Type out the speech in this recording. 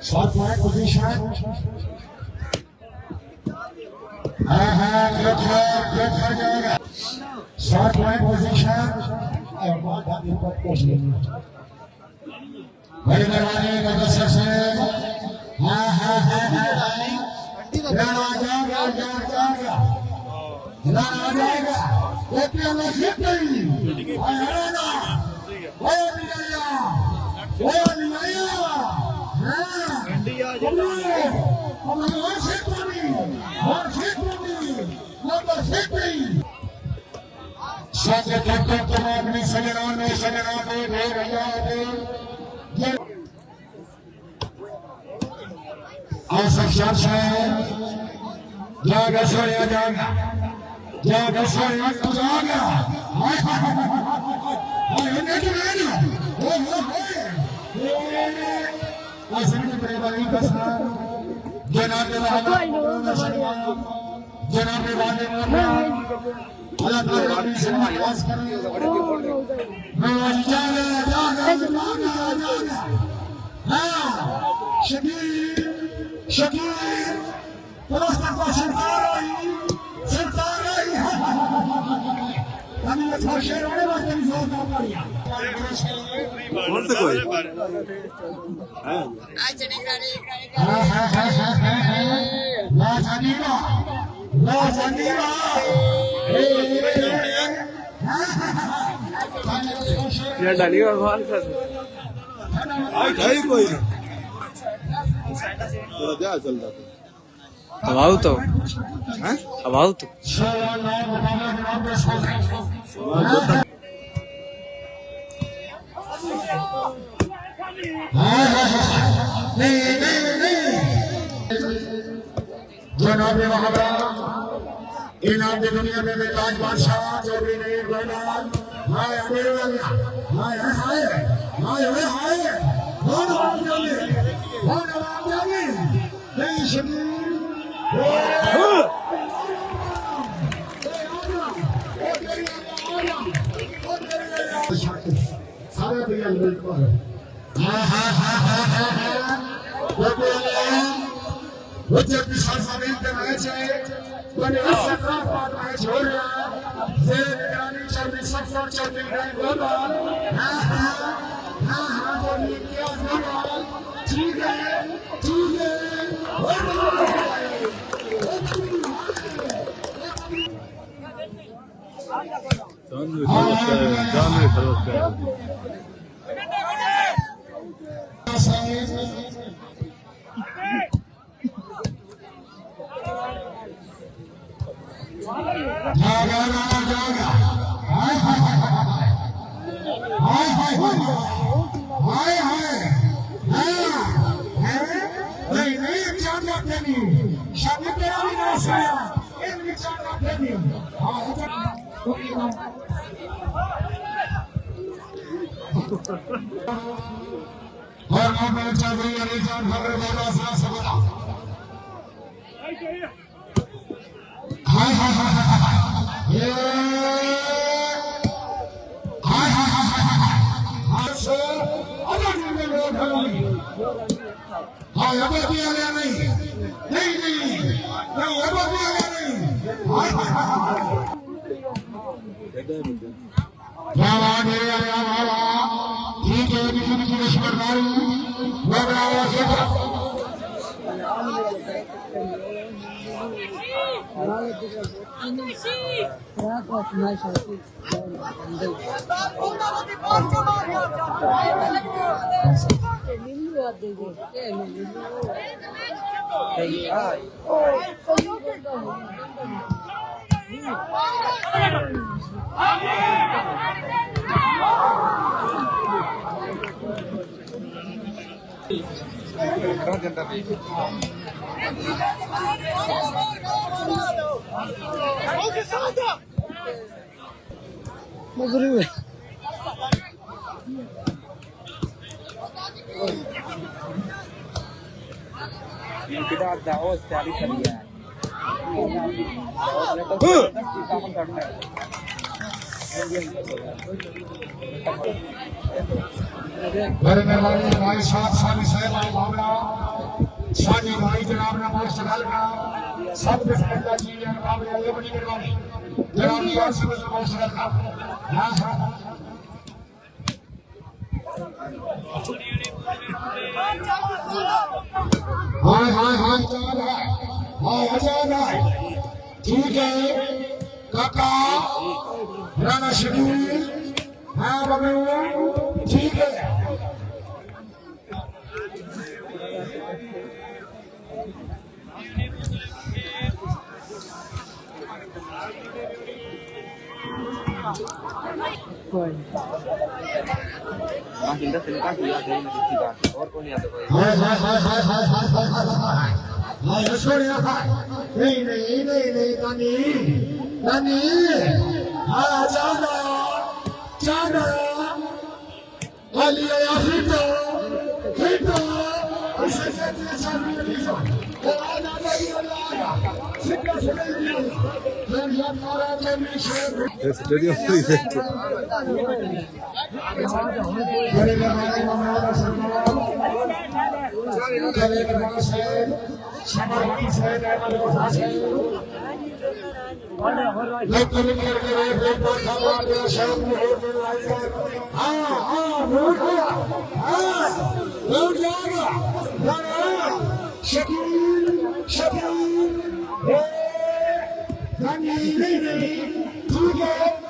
Short point position. Short point position. और बहुत आगे पर पहुंच गए। बड़े दरवाजे का दर्शक से खिलाना आ जाएगा वो प्याला सीट नहीं हराना वो निकलिया डाली भगवान कर कोई क्या चल रहा था अब आओ तो जनाबे वहाबा इनाम की दुनिया में ताज बादशाह जो भी नहीं बोला हाय अमीर वाला हाय हाय हाय हाय कौन आवाज जाने नहीं शबीर सारे तैयार बिल्कुल वो जब भी शासन के मैच है बने सत्रह पार मैच हो रहा ये निगरानी चल रही सफर चल रही है बोला बोलिए क्या बोला ठीक है बाकी आ गया नहीं नहीं नहीं नहीं अब बाकी आ गया नहीं हाय हाय हाय क्या बात है यार ठीक है किसी की रिश्तेदारी वो बड़ा से kita jauh sekali kerja. बड़े मेहरबानी भाई साहब सानी साहब भाई भावना सानी भाई जनाब ने बहुत सवाल का सब बिस्मिल्लाह जी जनाब ने ये बड़ी मेहरबानी जनाब ने यार सब बहुत सवाल का हां हां हाय हाय हाय चाल है हाय आजाद है ठीक है काका राणा शकील हाँ बाबू ठीक है और कौन याद है हाय हाय हाय हाय हाय हाय हाय हाय हाय हाय छोड़िया हाय नहीं नहीं नहीं नहीं नानी नानी हाँ जाना जाना वाली आया फिटो फिटो इसे कहते शादी में लीजो वो आना नहीं आया सिक्का सुने दिया मैं याद मारा मैं शेर स्टेडियम फ्री है बड़े हमारे मामला सरकार चले के बाद से समर्पण से अहमद वफा से लेकिन करके रे पेपर खावा के शौक में हो गया हां हां लूट गया हां लूट जाएगा शकील शकील नहीं नहीं नहीं ठीक है